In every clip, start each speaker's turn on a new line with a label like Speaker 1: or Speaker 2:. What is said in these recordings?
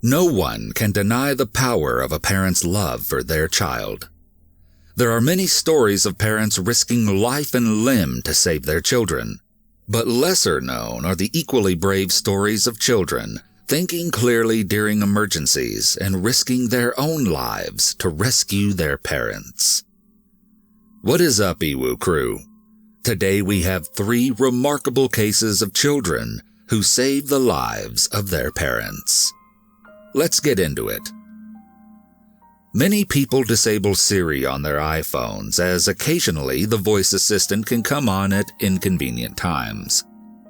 Speaker 1: No one can deny the power of a parent's love for their child. There are many stories of parents risking life and limb to save their children, but lesser known are the equally brave stories of children thinking clearly during emergencies and risking their own lives to rescue their parents. What is up, Iwu crew? Today we have 3 remarkable cases of children who saved the lives of their parents. Let's get into it. Many people disable Siri on their iPhones, as occasionally the voice assistant can come on at inconvenient times,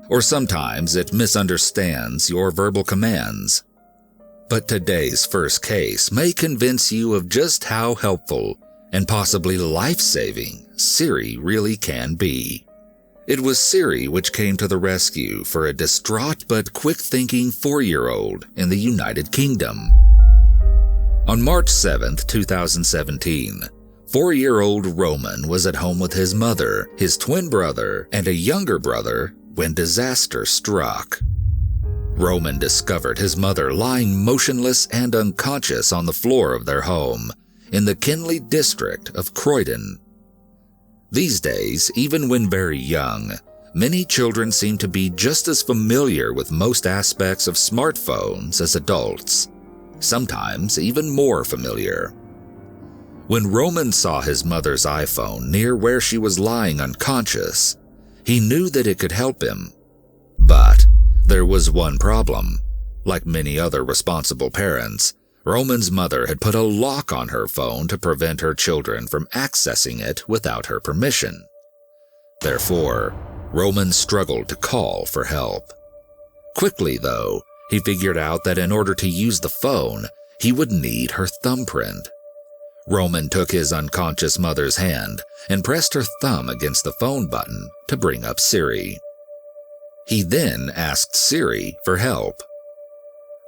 Speaker 1: or sometimes it misunderstands your verbal commands. But today's first case may convince you of just how helpful and possibly life-saving Siri really can be. It was Siri which came to the rescue for a distraught but quick-thinking 4-year-old in the United Kingdom. On March 7, 2017, 4-year-old Roman was at home with his mother, his twin brother, and a younger brother when disaster struck. Roman discovered his mother lying motionless and unconscious on the floor of their home in the Kinley district of Croydon. These days, even when very young, many children seem to be just as familiar with most aspects of smartphones as adults, sometimes even more familiar. When Roman saw his mother's iPhone near where she was lying unconscious, he knew that it could help him. But there was one problem. Like many other responsible parents, Roman's mother had put a lock on her phone to prevent her children from accessing it without her permission. Therefore, Roman struggled to call for help. Quickly, though, he figured out that in order to use the phone, he would need her thumbprint. Roman took his unconscious mother's hand and pressed her thumb against the phone button to bring up Siri. He then asked Siri for help.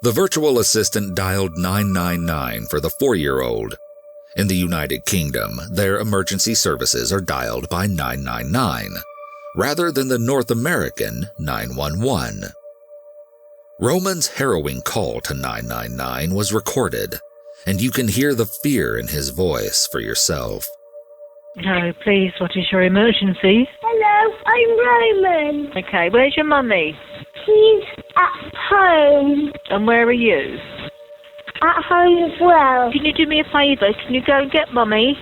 Speaker 1: The virtual assistant dialed 999 for the 4-year-old. In the United Kingdom, their emergency services are dialed by 999, rather than the North American 911. Roman's harrowing call to 999 was recorded, and you can hear the fear in his voice for yourself.
Speaker 2: Hello, please, what is your emergency?
Speaker 3: Hello, I'm Roman.
Speaker 2: Okay, where's your mummy?
Speaker 3: She's at home.
Speaker 2: And where are you?
Speaker 3: At home as well.
Speaker 2: Can you do me a favour? Can you go and get mummy?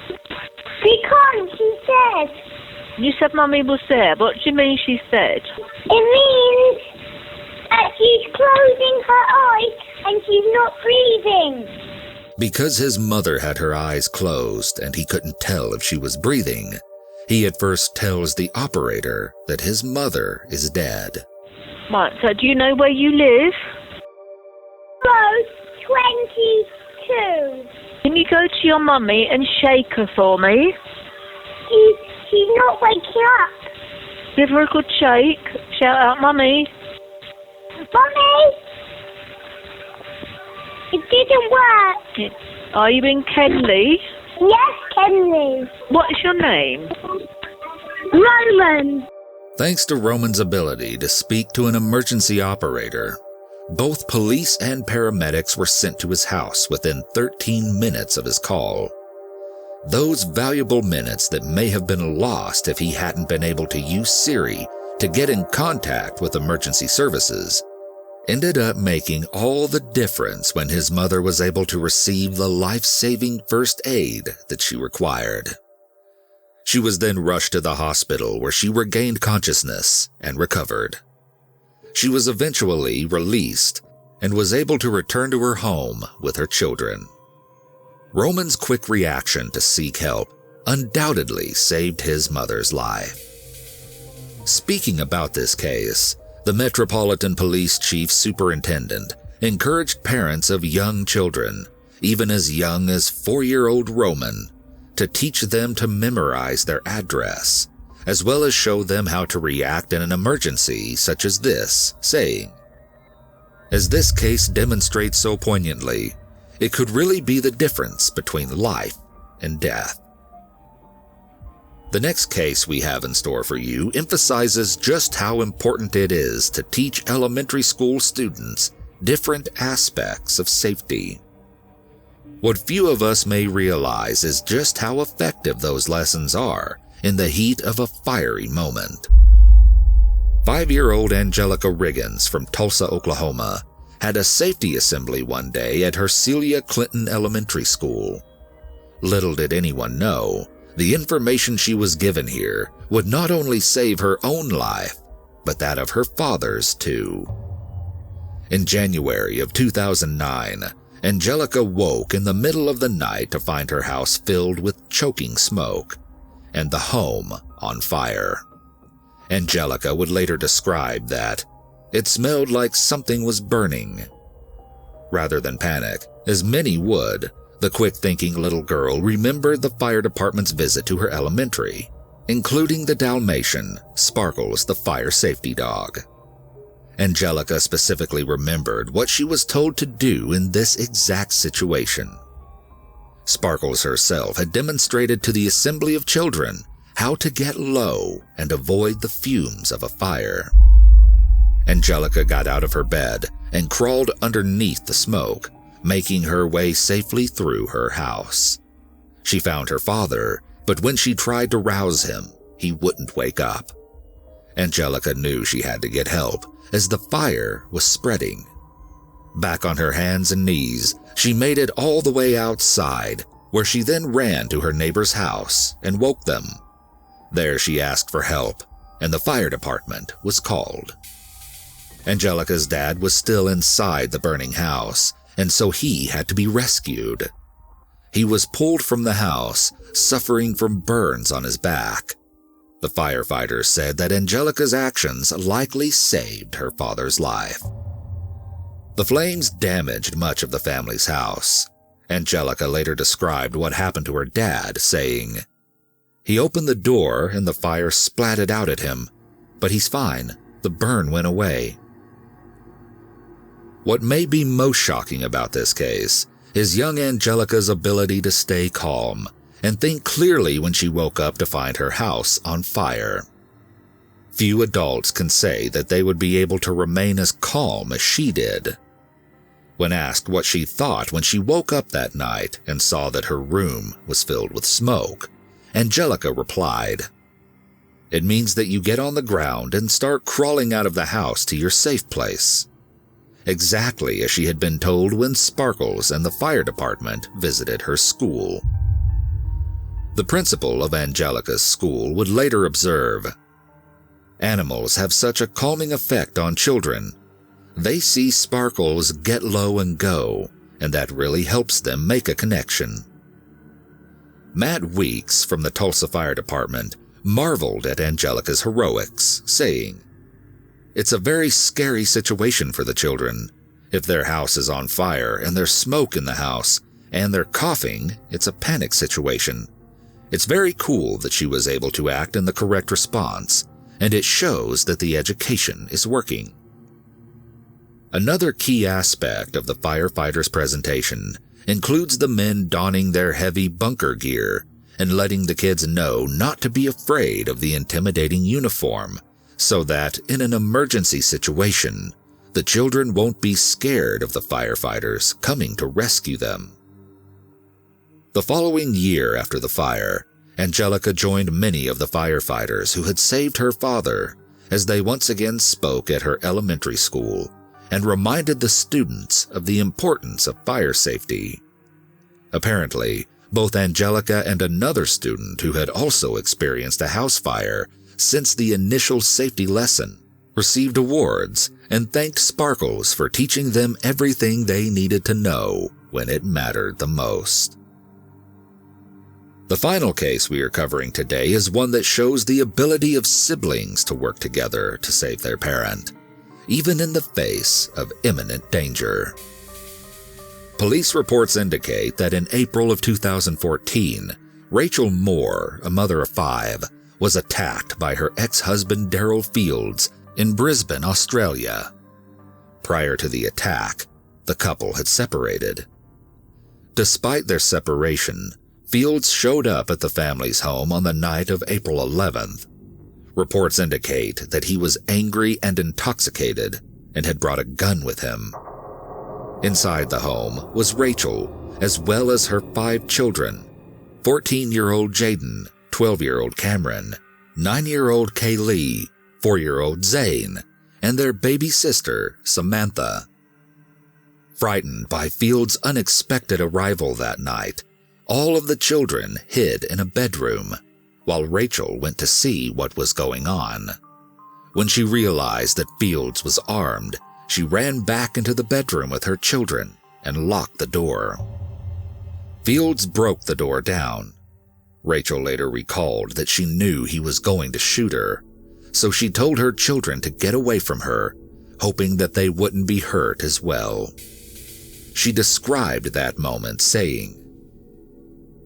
Speaker 3: She can't, she said.
Speaker 2: You said mummy was there. What do you mean she said?
Speaker 3: It means that she's closing her eyes and she's not breathing.
Speaker 1: Because his mother had her eyes closed and he couldn't tell if she was breathing, he at first tells the operator that his mother is dead.
Speaker 2: Right, so do you know where you live?
Speaker 3: Road 22.
Speaker 2: Can you go to your mummy and shake her for me?
Speaker 3: She's not waking up.
Speaker 2: Give her a good shake. Shout out, mummy.
Speaker 3: Mummy! It didn't work.
Speaker 2: Are you in Kenley?
Speaker 3: Yes, Kenley.
Speaker 2: What is your name?
Speaker 3: Roman.
Speaker 1: Thanks to Roman's ability to speak to an emergency operator, both police and paramedics were sent to his house within 13 minutes of his call. Those valuable minutes that may have been lost if he hadn't been able to use Siri to get in contact with emergency services ended up making all the difference when his mother was able to receive the life-saving first aid that she required. She was then rushed to the hospital where she regained consciousness and recovered. She was eventually released and was able to return to her home with her children. Roman's quick reaction to seek help undoubtedly saved his mother's life. Speaking about this case, the Metropolitan Police Chief Superintendent encouraged parents of young children, even as young as 4-year-old Roman, to teach them to memorize their address, as well as show them how to react in an emergency such as this, saying, as this case demonstrates so poignantly, it could really be the difference between life and death. The next case we have in store for you emphasizes just how important it is to teach elementary school students different aspects of safety. What few of us may realize is just how effective those lessons are in the heat of a fiery moment. 5-year-old Angelica Riggins from Tulsa, Oklahoma, had a safety assembly one day at her Celia Clinton Elementary School. Little did anyone know, the information she was given here would not only save her own life, but that of her father's too. In January of 2009, Angelica woke in the middle of the night to find her house filled with choking smoke and the home on fire. Angelica would later describe that it smelled like something was burning. Rather than panic, as many would, the quick-thinking little girl remembered the fire department's visit to her elementary, including the Dalmatian, Sparkles the fire safety dog. Angelica specifically remembered what she was told to do in this exact situation. Sparkles herself had demonstrated to the assembly of children how to get low and avoid the fumes of a fire. Angelica got out of her bed and crawled underneath the smoke, making her way safely through her house. She found her father, but when she tried to rouse him, he wouldn't wake up. Angelica knew she had to get help, as the fire was spreading. Back on her hands and knees, she made it all the way outside, where she then ran to her neighbor's house and woke them. There she asked for help, and the fire department was called. Angelica's dad was still inside the burning house, and so he had to be rescued. He was pulled from the house, suffering from burns on his back. The firefighters said that Angelica's actions likely saved her father's life. The flames damaged much of the family's house. Angelica later described what happened to her dad, saying, "He opened the door and the fire splatted out at him, but he's fine. The burn went away." What may be most shocking about this case is young Angelica's ability to stay calm and think clearly when she woke up to find her house on fire. Few adults can say that they would be able to remain as calm as she did. When asked what she thought when she woke up that night and saw that her room was filled with smoke, Angelica replied, "It means that you get on the ground and start crawling out of the house to your safe place." Exactly as she had been told when Sparkles and the fire department visited her school. The principal of Angelica's school would later observe, "Animals have such a calming effect on children. They see Sparkles get low and go, and that really helps them make a connection." Matt Weeks from the Tulsa Fire Department marveled at Angelica's heroics, saying, "It's a very scary situation for the children. If their house is on fire and there's smoke in the house and they're coughing, it's a panic situation. It's very cool that she was able to act in the correct response, and it shows that the education is working." Another key aspect of the firefighters' presentation includes the men donning their heavy bunker gear and letting the kids know not to be afraid of the intimidating uniform, so that in an emergency situation, the children won't be scared of the firefighters coming to rescue them. The following year after the fire, Angelica joined many of the firefighters who had saved her father as they once again spoke at her elementary school and reminded the students of the importance of fire safety. Apparently, both Angelica and another student who had also experienced a house fire since the initial safety lesson received awards and thanked Sparkles for teaching them everything they needed to know when it mattered the most. The final case we are covering today is one that shows the ability of siblings to work together to save their parent, even in the face of imminent danger. Police reports indicate that in April of 2014, Rachel Moore, a mother of 5, was attacked by her ex-husband Daryl Fields in Brisbane, Australia. Prior to the attack, the couple had separated. Despite their separation, Fields showed up at the family's home on the night of April 11th. Reports indicate that he was angry and intoxicated and had brought a gun with him. Inside the home was Rachel, as well as her 5 children: 14-year-old Jaden, 12-year-old Cameron, 9-year-old Kaylee, 4-year-old Zane, and their baby sister, Samantha. Frightened by Fields' unexpected arrival that night, all of the children hid in a bedroom, while Rachel went to see what was going on. When she realized that Fields was armed, she ran back into the bedroom with her children and locked the door. Fields broke the door down. Rachel later recalled that she knew he was going to shoot her, so she told her children to get away from her, hoping that they wouldn't be hurt as well. She described that moment saying,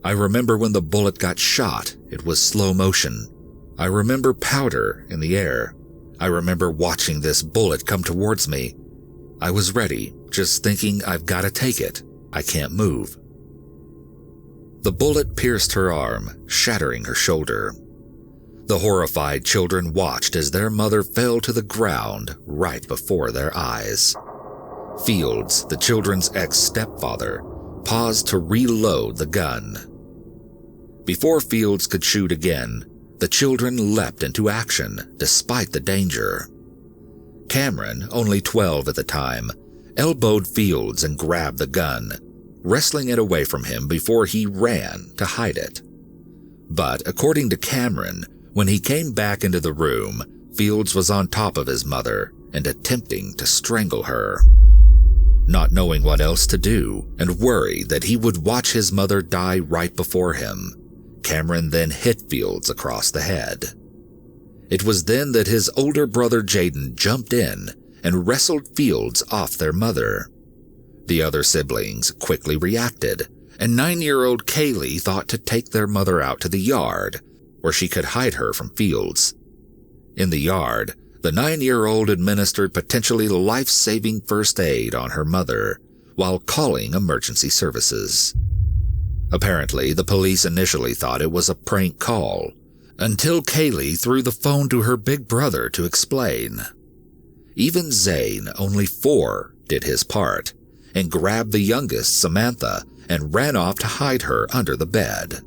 Speaker 1: "I remember when the bullet got shot, it was slow motion. I remember powder in the air. I remember watching this bullet come towards me. I was ready, just thinking I've got to take it. I can't move." The bullet pierced her arm, shattering her shoulder. The horrified children watched as their mother fell to the ground right before their eyes. Fields, the children's ex-stepfather, paused to reload the gun. Before Fields could shoot again, the children leapt into action despite the danger. Cameron, only 12 at the time, elbowed Fields and grabbed the gun, wrestling it away from him before he ran to hide it. But according to Cameron, when he came back into the room, Fields was on top of his mother and attempting to strangle her. Not knowing what else to do and worried that he would watch his mother die right before him, Cameron then hit Fields across the head. It was then that his older brother Jaden jumped in and wrestled Fields off their mother. The other siblings quickly reacted, and 9-year-old Kaylee thought to take their mother out to the yard, where she could hide her from Fields. In the yard, the 9-year-old administered potentially life-saving first aid on her mother while calling emergency services. Apparently, the police initially thought it was a prank call, until Kaylee threw the phone to her big brother to explain. Even Zane, only 4, did his part, and grabbed the youngest, Samantha, and ran off to hide her under the bed.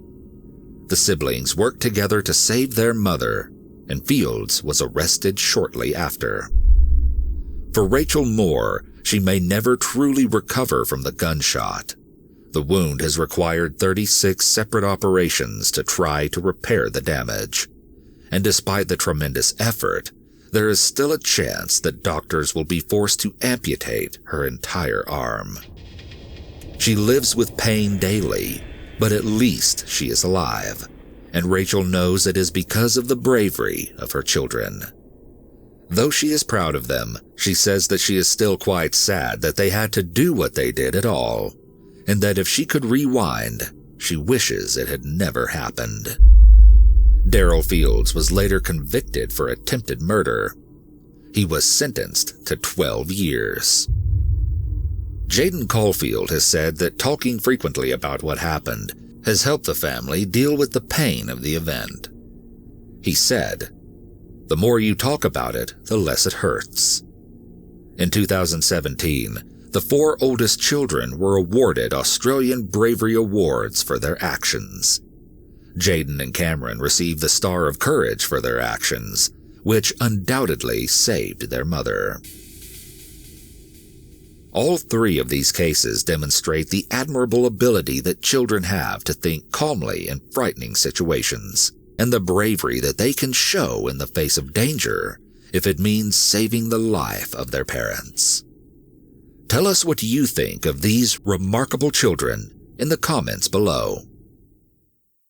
Speaker 1: The siblings worked together to save their mother, and Fields was arrested shortly after. For Rachel Moore, she may never truly recover from the gunshot. The wound has required 36 separate operations to try to repair the damage, and despite the tremendous effort, there is still a chance that doctors will be forced to amputate her entire arm. She lives with pain daily, but at least she is alive, and Rachel knows it is because of the bravery of her children. Though she is proud of them, she says that she is still quite sad that they had to do what they did at all, and that if she could rewind, she wishes it had never happened. Daryl Fields was later convicted for attempted murder. He was sentenced to 12 years. Jaden Caulfield has said that talking frequently about what happened has helped the family deal with the pain of the event. He said, "The more you talk about it, the less it hurts." In 2017, the 4 oldest children were awarded Australian Bravery Awards for their actions. Jaden and Cameron received the Star of Courage for their actions, which undoubtedly saved their mother. All 3 of these cases demonstrate the admirable ability that children have to think calmly in frightening situations, and the bravery that they can show in the face of danger if it means saving the life of their parents. Tell us what you think of these remarkable children in the comments below.